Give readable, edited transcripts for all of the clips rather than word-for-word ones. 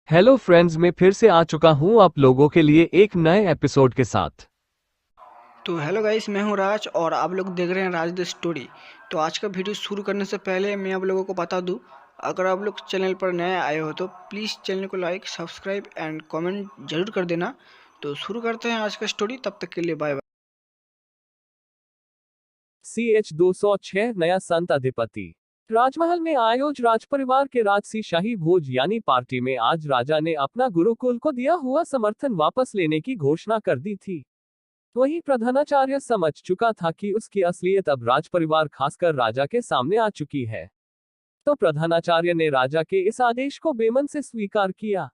Hello friends, मैं फिर से आ चुका हूं आप लोगों के लिए एक नए एपिसोड के साथ। तो हेलो गाइस, मैं हूं राज और आप लोग देख रहे हैं राज द स्टोरी। तो आज का वीडियो शुरू करने से पहले मैं आप लोगों को बता दूं, अगर आप लोग चैनल पर नए आए हो तो प्लीज़ चैनल को लाइक सब्सक्राइब एंड कमेंट जरूर कर देना। तो शुरू करते हैं आज का स्टोरी, तब तक के लिए बाय बाय। CH 206 नया संत अधिपति। राजमहल में आयोज राजपरिवार के राजसी शाही भोज यानी पार्टी में आज राजा ने अपना गुरुकुल को दिया हुआ समर्थन वापस लेने की घोषणा कर दी थी। वहीं प्रधानाचार्य समझ चुका था कि उसकी असलियत अब राजपरिवार खासकर राजा के सामने आ चुकी है। तो प्रधानाचार्य ने राजा के इस आदेश को बेमन से स्वीकार किया।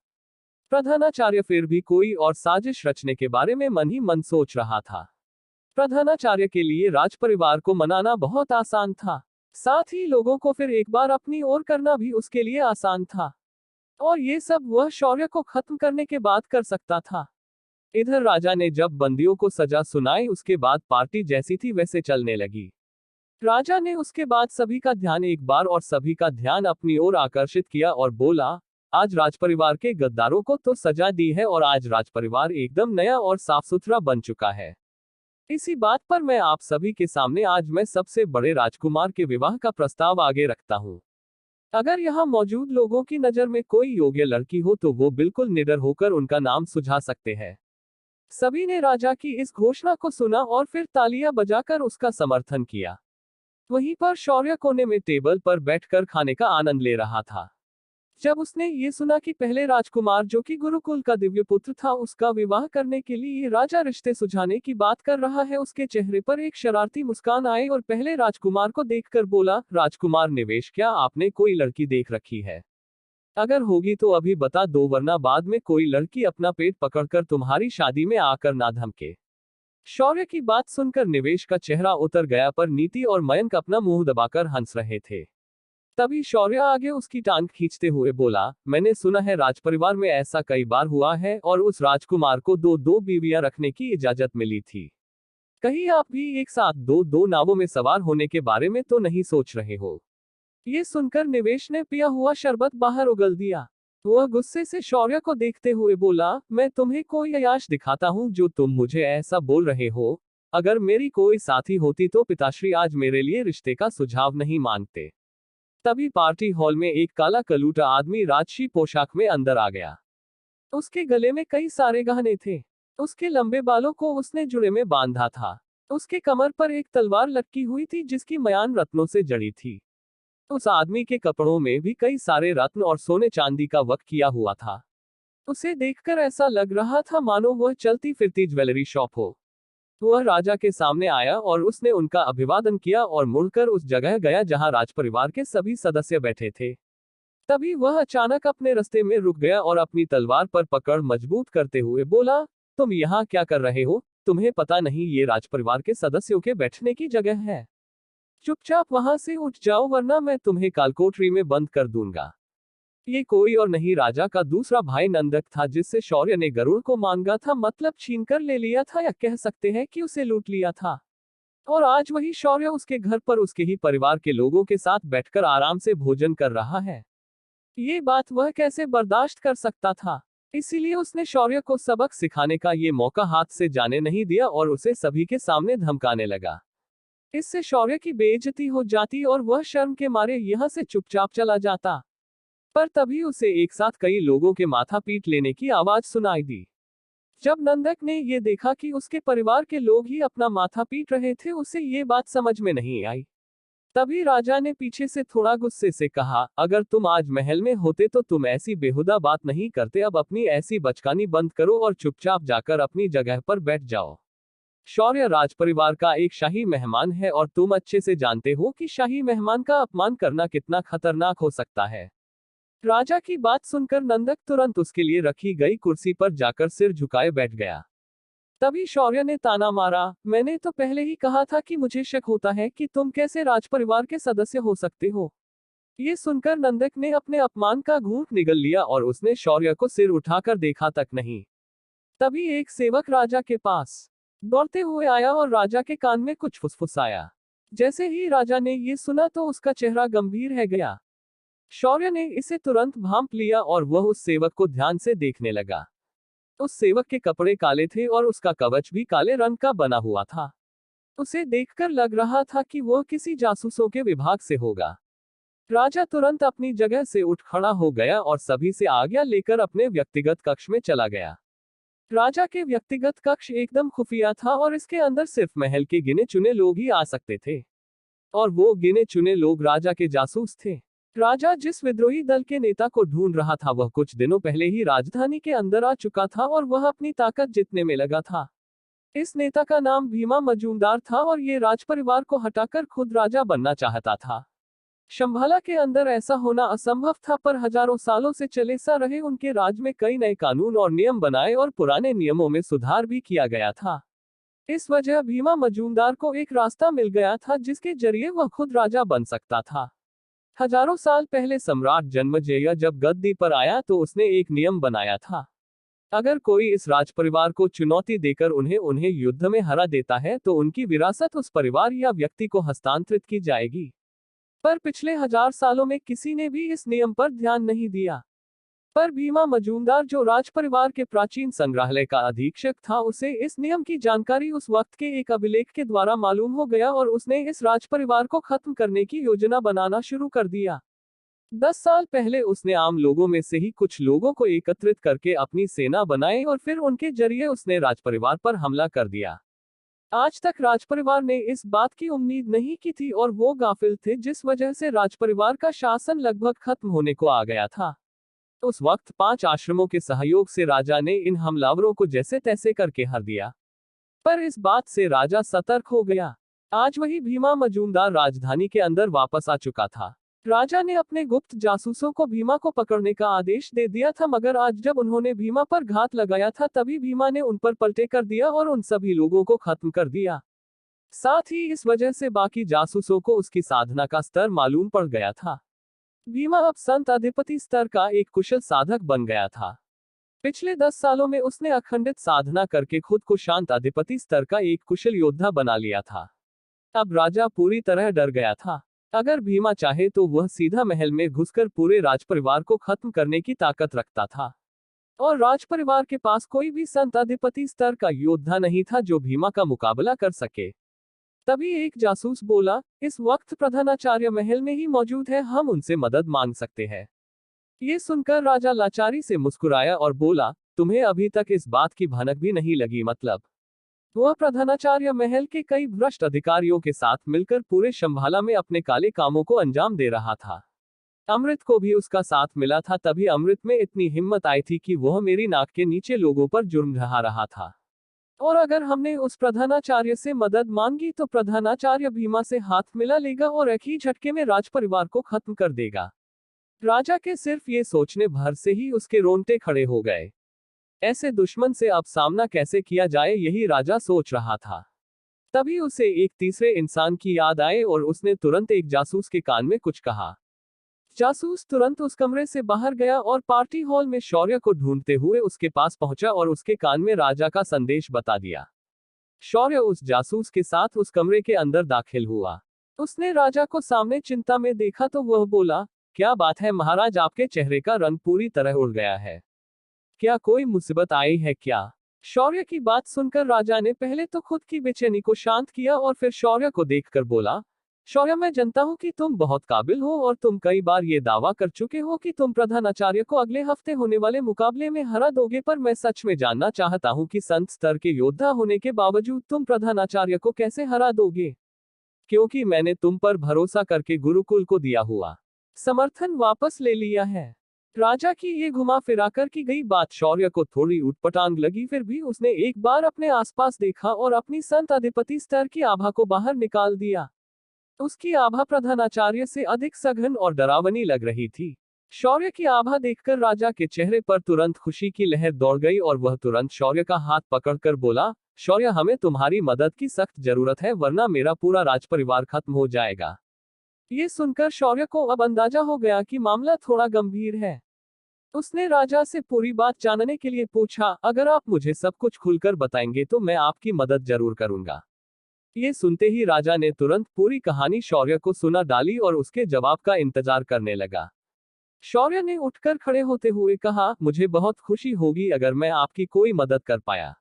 प्रधानाचार्य फिर भी कोई और साजिश रचने के बारे में मन ही मन सोच रहा था। प्रधानाचार्य के लिए राजपरिवार को मनाना बहुत आसान था। साथ ही लोगों को फिर एक बार अपनी ओर करना भी उसके लिए आसान था। और ये सब वह शौर्य को खत्म करने के बाद कर सकता था। इधर राजा ने जब बंदियों को सजा सुनाई उसके बाद पार्टी जैसी थी वैसे चलने लगी। राजा ने उसके बाद सभी का ध्यान एक बार और सभी का ध्यान अपनी ओर आकर्षित किया और बोला, आज राजपरिवार के गद्दारों को तो सजा दी है और आज राजपरिवार एकदम नया और साफ सुथरा बन चुका है। इसी बात पर मैं आप सभी के सामने आज मैं सबसे बड़े राजकुमार के विवाह का प्रस्ताव आगे रखता हूँ। अगर यहाँ मौजूद लोगों की नजर में कोई योग्य लड़की हो तो वो बिल्कुल निडर होकर उनका नाम सुझा सकते हैं। सभी ने राजा की इस घोषणा को सुना और फिर तालियां बजाकर उसका समर्थन किया। वहीं पर शौर्य कोने में टेबल पर बैठकर खाने का आनंद ले रहा था। जब उसने ये सुना कि पहले राजकुमार जो कि गुरुकुल का दिव्य पुत्र था उसका विवाह करने के लिए राजा रिश्ते सुझाने की बात कर रहा है, उसके चेहरे पर एक शरारती मुस्कान आई और पहले राजकुमार को देखकर बोला, राजकुमार निवेश, क्या आपने कोई लड़की देख रखी है? अगर होगी तो अभी बता दो, वरना बाद में कोई लड़की अपना पेट पकड़कर तुम्हारी शादी में आकर ना धमके। शौर्य की बात सुनकर निवेश का चेहरा उतर गया, पर नीति और मयंक अपना मुंह दबाकर हंस रहे थे। तभी शौर्य आगे उसकी टांग खींचते हुए बोला, मैंने सुना है राजपरिवार में ऐसा कई बार हुआ है और उस राजकुमार को दो दो बीवियां रखने की इजाजत मिली थी। कहीं आप भी एक साथ दो दो नावों में सवार होने के बारे में तो नहीं सोच रहे हो? ये सुनकर निवेश ने पिया हुआ शरबत बाहर उगल दिया। वह गुस्से से शौर्य को देखते हुए बोला, मैं तुम्हें कोई अयाश दिखाता हूँ जो तुम मुझे ऐसा बोल रहे हो? अगर मेरी कोई साथी होती तो पिताश्री आज मेरे लिए रिश्ते का सुझाव नहीं मांगते। तभी पार्टी हॉल में एक काला कलूटा आदमी राजसी पोशाक में अंदर आ गया। उसके गले में कई सारे गहने थे। उसके लंबे बालों को उसने जुड़े में बांधा था। उसके कमर पर एक तलवार लटकी हुई थी जिसकी मयान रत्नों से जड़ी थी। उस आदमी के कपड़ों में भी कई सारे रत्न और सोने चांदी का वर्क किया हुआ था। उसे देखकर ऐसा लग रहा था मानो वह चलती फिरती ज्वेलरी शॉप हो। वह राजा के सामने आया और उसने उनका अभिवादन किया और मुड़कर उस जगह गया जहां राजपरिवार के सभी सदस्य बैठे थे। तभी वह अचानक अपने रास्ते में रुक गया और अपनी तलवार पर पकड़ मजबूत करते हुए बोला, तुम यहाँ क्या कर रहे हो? तुम्हें पता नहीं ये राजपरिवार के सदस्यों के बैठने की जगह है? चुपचाप वहां से उठ जाओ वरना मैं तुम्हें कालकोठरी में बंद कर दूंगा। ये कोई और नहीं राजा का दूसरा भाई नंदक था जिससे शौर्य ने गरुड़ को मांगा था, मतलब छीनकर ले लिया था, या कह सकते हैं कि उसे लूट लिया था। और आज वही शौर्य उसके घर पर उसके ही परिवार के लोगों के साथ बैठकर आराम से भोजन कर रहा है। ये बात वह कैसे बर्दाश्त कर सकता था? इसीलिए उसने शौर्य को सबक सिखाने का ये मौका हाथ से जाने नहीं दिया और उसे सभी के सामने धमकाने लगा। इससे शौर्य की बेइज्जती हो जाती और वह शर्म के मारे यहाँ से चुपचाप चला जाता। पर तभी उसे एक साथ कई लोगों के माथा पीट लेने की आवाज सुनाई दी। जब नंदक ने ये देखा कि उसके परिवार के लोग ही अपना माथा पीट रहे थे, उसे ये बात समझ में नहीं आई। तभी राजा ने पीछे से थोड़ा गुस्से से कहा, अगर तुम आज महल में होते तो तुम ऐसी बेहुदा बात नहीं करते, अब अपनी ऐसी बचकानी बंद करो और चुपचाप जाकर अपनी जगह पर बैठ जाओ। शौर्य राजपरिवार का एक शाही मेहमान है और तुम अच्छे से जानते हो कि शाही मेहमान का अपमान करना कितना खतरनाक हो सकता है। राजा की बात सुनकर नंदक तुरंत उसके लिए रखी गई कुर्सी पर जाकर सिर झुकाए बैठ गया। तभी शौर्य ने ताना मारा, मैंने तो पहले ही कहा था कि मुझे शक होता है कि तुम कैसे राजपरिवार के सदस्य हो सकते हो। ये सुनकर नंदक ने अपने अपमान का घूंट निगल लिया और उसने शौर्य को सिर उठाकर देखा तक नहीं। तभी एक सेवक राजा के पास दौड़ते हुए आया और राजा के कान में कुछ फुसफुसाया। जैसे ही राजा ने ये सुना तो उसका चेहरा गंभीर है गया। शौर्य ने इसे तुरंत भांप लिया और वह उस सेवक को ध्यान से देखने लगा। उस सेवक के कपड़े काले थे और उसका कवच भी काले रंग का बना हुआ था। उसे देखकर लग रहा था कि वह किसी जासूसों के विभाग से होगा। राजा तुरंत अपनी जगह से उठ खड़ा हो गया और सभी से आज्ञा लेकर अपने व्यक्तिगत कक्ष में चला गया। राजा के व्यक्तिगत कक्ष एकदम खुफिया था और इसके अंदर सिर्फ महल के गिने चुने लोग ही आ सकते थे, और वो गिने चुने लोग राजा के जासूस थे। राजा जिस विद्रोही दल के नेता को ढूंढ रहा था वह कुछ दिनों पहले ही राजधानी के अंदर आ चुका था और वह अपनी ताकत जीतने में लगा था। इस नेता का नाम भीमा मजूमदार था और ये राजपरिवार को हटाकर खुद राजा बनना चाहता था। शंभाला के अंदर ऐसा होना असंभव था, पर हजारों सालों से चले सा रहे उनके राज में कई नए कानून और नियम बनाए और पुराने नियमों में सुधार भी किया गया था। इस वजह भीमा मजूमदार को एक रास्ता मिल गया था जिसके जरिए वह खुद राजा बन सकता था। हजारों साल पहले सम्राट जन्मेजय जब गद्दी पर आया तो उसने एक नियम बनाया था। अगर कोई इस राजपरिवार को चुनौती देकर उन्हें युद्ध में हरा देता है तो उनकी विरासत उस परिवार या व्यक्ति को हस्तांतरित की जाएगी। पर पिछले 1000 सालों में किसी ने भी इस नियम पर ध्यान नहीं दिया। पर भीमा मजूमदार जो राजपरिवार के प्राचीन संग्रहालय का अधीक्षक था, उसे इस नियम की जानकारी उस वक्त के एक अभिलेख के द्वारा मालूम हो गया और उसने इस राजपरिवार को खत्म करने की योजना बनाना शुरू कर दिया। 10 साल पहले उसने आम लोगों में से ही कुछ लोगों को एकत्रित करके अपनी सेना बनाई और फिर उनके जरिए उसने राजपरिवार पर हमला कर दिया। आज तक राजपरिवार ने इस बात की उम्मीद नहीं की थी और वो गाफिल थे, जिस वजह से राजपरिवार का शासन लगभग खत्म होने को आ गया था। उस वक्त 5 आश्रमों के सहयोग से राजा ने इन हमलावरों को जैसे तैसे करके हर दिया। पर इस बात से राजा सतर्क हो गया। आज वही भीमा मजूमदार राजधानी के अंदर वापस आ चुका था। राजा ने अपने गुप्त जासूसों को भीमा को पकड़ने का आदेश दे दिया था, मगर आज जब उन्होंने भीमा पर घात लगाया था तभी भीमा ने उन पर पलटे कर दिया और उन सभी लोगों को खत्म कर दिया। साथ ही इस वजह से बाकी जासूसों को उसकी साधना का स्तर मालूम पड़ गया था। भीमा अब संत अधिपति स्तर का एक कुशल साधक बन गया था। पिछले 10 सालों में उसने अखंडित साधना करके खुद को शांत अधिपति स्तर का एक कुशल योद्धा बना लिया था। अब राजा पूरी तरह डर गया था। अगर भीमा चाहे तो वह सीधा महल में घुसकर पूरे राजपरिवार को खत्म करने की ताकत रखता था, और राजपरिवार के पास कोई भी संत अधिपति स्तर का योद्धा नहीं था जो भीमा का मुकाबला कर सके। तभी एक जासूस बोला, इस वक्त प्रधानाचार्य महल में ही मौजूद है, हम उनसे मदद मांग सकते हैं। ये सुनकर राजा लाचारी से मुस्कुराया और बोला, तुम्हें अभी तक इस बात की भनक भी नहीं लगी? मतलब वह प्रधानाचार्य महल के कई भ्रष्ट अधिकारियों के साथ मिलकर पूरे शंभाला में अपने काले कामों को अंजाम दे रहा था। अमृत को भी उसका साथ मिला था, तभी अमृत में इतनी हिम्मत आई थी कि वह मेरी नाक के नीचे लोगों पर जुर्म ढहा रहा था। और अगर हमने उस प्रधानाचार्य से मदद मांगी तो प्रधानाचार्य भीमा से हाथ मिला लेगा और एक ही झटके में राजपरिवार को खत्म कर देगा। राजा के सिर्फ ये सोचने भर से ही उसके रोंगटे खड़े हो गए। ऐसे दुश्मन से अब सामना कैसे किया जाए, यही राजा सोच रहा था। तभी उसे एक तीसरे इंसान की याद आए और उसने तुरंत एक जासूस के कान में कुछ कहा। जासूस तुरंत उस कमरे से बाहर गया और पार्टी हॉल में शौर्य को ढूंढते हुए उसके पास पहुंचा और उसके कान में राजा का संदेश बता दिया। शौर्य उस जासूस के साथ उस कमरे के अंदर दाखिल हुआ। उसने राजा को सामने चिंता में देखा तो वह बोला, क्या बात है महाराज, आपके चेहरे का रंग पूरी तरह उड़ गया है, क्या कोई मुसीबत आई है क्या? शौर्य की बात सुनकर राजा ने पहले तो खुद की बेचैनी को शांत किया और फिर शौर्य को देखकर बोला, शौर्य, मैं जानता हूं कि तुम बहुत काबिल हो और तुम कई बार ये दावा कर चुके हो कि तुम प्रधानाचार्य को अगले हफ्ते होने वाले मुकाबले में हरा दोगे, पर मैं सच में जानना चाहता हूं कि संत स्तर के योद्धा होने के बावजूद तुम प्रधानाचार्य को कैसे हरा दोगे? क्योंकि मैंने तुम पर भरोसा करके गुरुकुल को दिया हुआ समर्थन वापस ले लिया है। राजा की ये घुमा फिराकर की गई बात शौर्य को थोड़ी उटपटांग लगी, फिर भी उसने एक बार अपने आसपास देखा और अपनी संत अधिपति स्तर की आभा को बाहर निकाल दिया। उसकी आभा प्रधानाचार्य से अधिक सघन और डरावनी लग रही थी। शौर्य की आभा देखकर राजा के चेहरे पर तुरंत खुशी की लहर दौड़ गई और वह तुरंत शौर्य का हाथ पकड़कर बोला, शौर्य, हमें तुम्हारी मदद की सख्त जरूरत है, वरना मेरा पूरा राजपरिवार खत्म हो जाएगा। ये सुनकर शौर्य को अब अंदाजा हो गया कि मामला थोड़ा गंभीर है। उसने राजा से पूरी बात जानने के लिए पूछा, अगर आप मुझे सब कुछ खुलकर बताएंगे तो मैं आपकी मदद जरूर करूंगा। ये सुनते ही राजा ने तुरंत पूरी कहानी शौर्य को सुना डाली और उसके जवाब का इंतजार करने लगा। शौर्य ने उठकर खड़े होते हुए कहा, मुझे बहुत खुशी होगी अगर मैं आपकी कोई मदद कर पाया।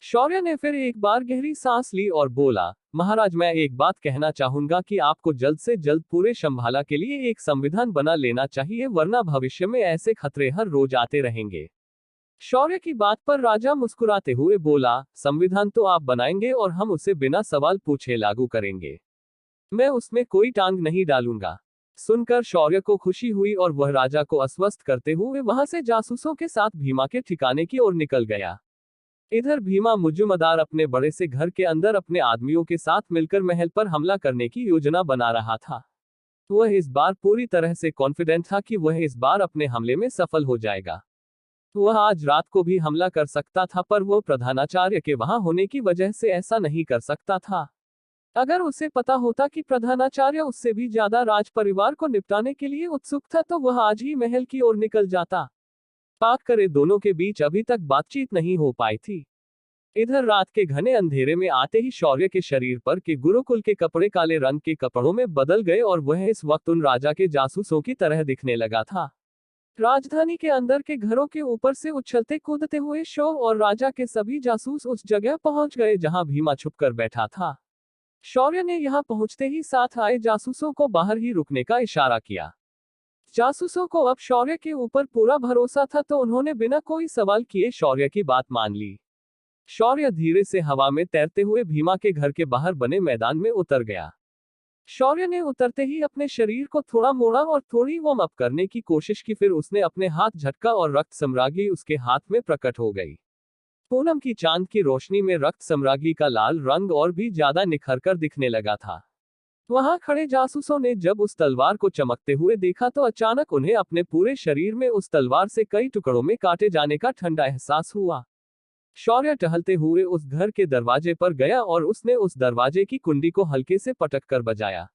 शौर्य ने फिर एक बार गहरी सांस ली और बोला, महाराज मैं एक बात कहना चाहूंगा कि आपको जल्द से जल्द पूरे शंभाला के लिए एक संविधान बना लेना चाहिए, वरना भविष्य में ऐसे खतरे हर रोज आते रहेंगे। शौर्य की बात पर राजा मुस्कुराते हुए बोला, संविधान तो आप बनाएंगे और हम उसे बिना सवाल पूछे लागू करेंगे। मैं उसमें कोई टांग नहीं डालूंगा। सुनकर शौर्य को खुशी हुई और वह राजा को आश्वस्त करते हुए वहां से जासूसों के साथ भीमा के ठिकाने की ओर निकल गया। इधर भीमा मुजुमदार अपने बड़े से घर के अंदर अपने आदमियों के साथ मिलकर महल पर हमला करने की योजना बना रहा था। वह इस बार पूरी तरह से कॉन्फिडेंट था कि वह इस बार अपने हमले में सफल हो जाएगा। वह आज रात को भी हमला कर सकता था, पर वह प्रधानाचार्य के वहां होने की वजह से ऐसा नहीं कर सकता था। अगर उसे पता होता कि प्रधानाचार्य उससे भी ज्यादा राज परिवार को निपटाने के लिए उत्सुक था तो वह आज ही महल की ओर निकल जाता। पाक करे दोनों के बीच अभी तक बातचीत नहीं हो पाई थी। इधर रात के घने अंधेरे में आते ही शौर्य के शरीर पर के गुरुकुल के कपड़े काले रंग के कपड़ों में बदल गए और वह इस वक्त उन राजा के जासूसों की तरह दिखने लगा था। राजधानी के अंदर के घरों के ऊपर से उछलते कूदते हुए शो और राजा के सभी जासूस उस जगह पहुंच गए जहां भीमा छुपकर बैठा था। शौर्य ने यहां पहुंचते ही साथ आए जासूसों को बाहर ही रुकने का इशारा किया। जासूसों को अब शौर्य के ऊपर पूरा भरोसा था तो उन्होंने बिना कोई सवाल किए शौर्य की बात मान ली। शौर्य धीरे से हवा में तैरते हुए भीमा के घर के बाहर बने मैदान में उतर गया। शौर्य ने उतरते ही अपने शरीर को थोड़ा मोड़ा और थोड़ी वार्म अप करने की कोशिश की, फिर उसने अपने हाथ झटका और रक्त सम्रागी उसके हाथ में प्रकट हो गई। पूनम की चांद की रोशनी में रक्त सम्रागी का लाल रंग और भी ज्यादा निखरकर दिखने लगा था। वहां खड़े जासूसों ने जब उस तलवार को चमकते हुए देखा तो अचानक उन्हें अपने पूरे शरीर में उस तलवार से कई टुकड़ों में काटे जाने का ठंडा एहसास हुआ। शौर्य टहलते हुए उस घर के दरवाजे पर गया और उसने उस दरवाजे की कुंडी को हल्के से पटक कर बजाया।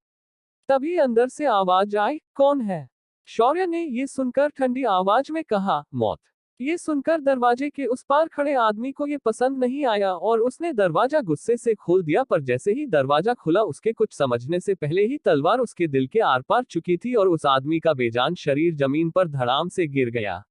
तभी अंदर से आवाज आई, कौन है? शौर्य ने ये सुनकर ठंडी आवाज में कहा, मौत। ये सुनकर दरवाजे के उस पार खड़े आदमी को ये पसंद नहीं आया और उसने दरवाजा गुस्से से खोल दिया, पर जैसे ही दरवाजा खुला उसके कुछ समझने से पहले ही तलवार उसके दिल के आर पार चुकी थी और उस आदमी का बेजान शरीर जमीन पर धड़ाम से गिर गया।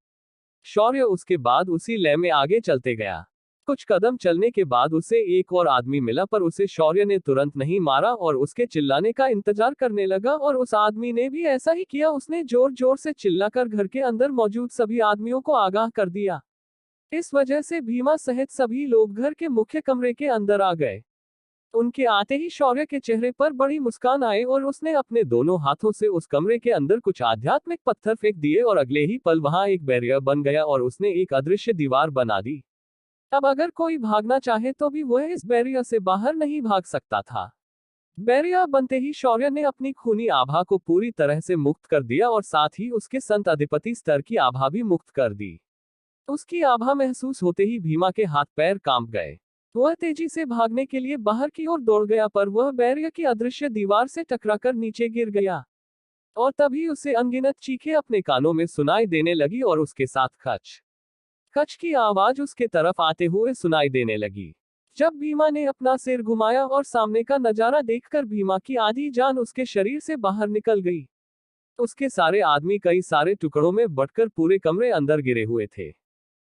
शौर्य उसके बाद उसी लय में आगे चलते गया। कुछ कदम चलने के बाद उसे एक और आदमी मिला, पर उसे शौर्य ने तुरंत नहीं मारा और उसके चिल्लाने का इंतजार करने लगा और उस आदमी ने भी ऐसा ही किया। उसने जोर जोर से चिल्लाकर घर के अंदर मौजूद सभी आदमियों को आगाह कर दिया। इस वजह से भीमा सहित सभी लोग घर के मुख्य कमरे के अंदर आ गए। उनके आते ही शौर्य के चेहरे पर बड़ी मुस्कान आई और उसने अपने दोनों हाथों से उस कमरे के अंदर कुछ आध्यात्मिक पत्थर फेंक दिए और अगले ही पल वहां एक बैरियर बन गया और उसने एक अदृश्य दीवार बना दी। अब अगर कोई भागना चाहे तो भी वह इस बैरियर से बाहर नहीं भाग सकता था। बैरियर बनते ही शौर्य ने अपनी खूनी आभा को पूरी तरह से मुक्त कर दिया और साथ ही उसके संत अधिपति स्तर की आभा भी मुक्त कर दी। उसकी आभा महसूस होते ही भीमा के हाथ पैर कांप गए। वह तेजी से भागने के लिए बाहर की ओर दौड़ गया, पर वह बैरियर की अदृश्य दीवार से टकराकर नीचे गिर गया और तभी उसे अनगिनत चीखें अपने कानों में सुनाई देने लगी और उसके साथ खच खच की आवाज उसके तरफ आते हुए सुनाई देने लगी। जब भीमा ने अपना सिर घुमाया और सामने का नजारा देखकर भीमा की आधी जान उसके शरीर से बाहर निकल गई। उसके सारे आदमी कई सारे टुकड़ों में बंटकर पूरे कमरे अंदर गिरे हुए थे।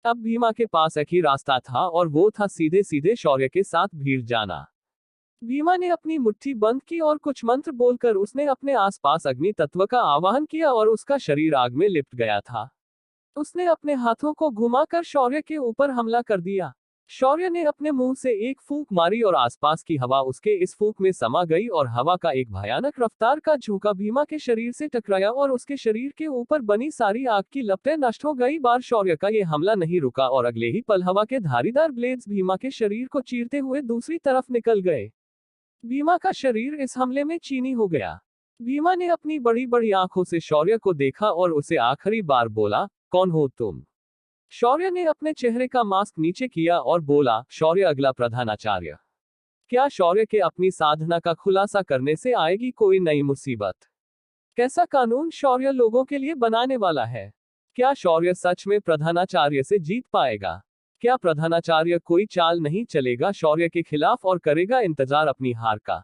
अब भीमा के पास एक ही रास्ता था और वो था सीधे सीधे शौर्य के साथ भीड़ जाना। भीमा ने अपनी मुट्ठी बंद की और कुछ मंत्र बोलकर उसने अपने आसपास अग्नि तत्व का आवाहन किया और उसका शरीर आग में लिपट गया था। उसने अपने हाथों को घुमाकर शौर्य के ऊपर हमला कर दिया। शौर्य ने अपने मुंह से एक फूंक मारी और आसपास की हवा उसके इस फूंक में समा गई और हवा का एक भयानक रफ्तार का झोंका भीमा के शरीर से टकराया और उसके शरीर के ऊपर बनी सारी आग की लपटें नष्ट हो गई। बार शौर्य का ये हमला नहीं रुका और अगले ही पल हवा के धारीदार ब्लेड्स भीमा के शरीर को चीरते हुए दूसरी तरफ निकल गए। भीमा का शरीर इस हमले में चीनी हो गया। भीमा ने अपनी बड़ी बड़ी आंखों से शौर्य को देखा और उसे आखिरी बार बोला, कौन हो तुम? शौर्य ने अपने चेहरे का मास्क नीचे किया और बोला, शौर्य अगला प्रधानाचार्य। क्या शौर्य के अपनी साधना का खुलासा करने से आएगी कोई नई मुसीबत? कैसा कानून शौर्य लोगों के लिए बनाने वाला है? क्या शौर्य सच में प्रधानाचार्य से जीत पाएगा? क्या प्रधानाचार्य कोई चाल नहीं चलेगा शौर्य के खिलाफ और करेगा इंतजार अपनी हार का?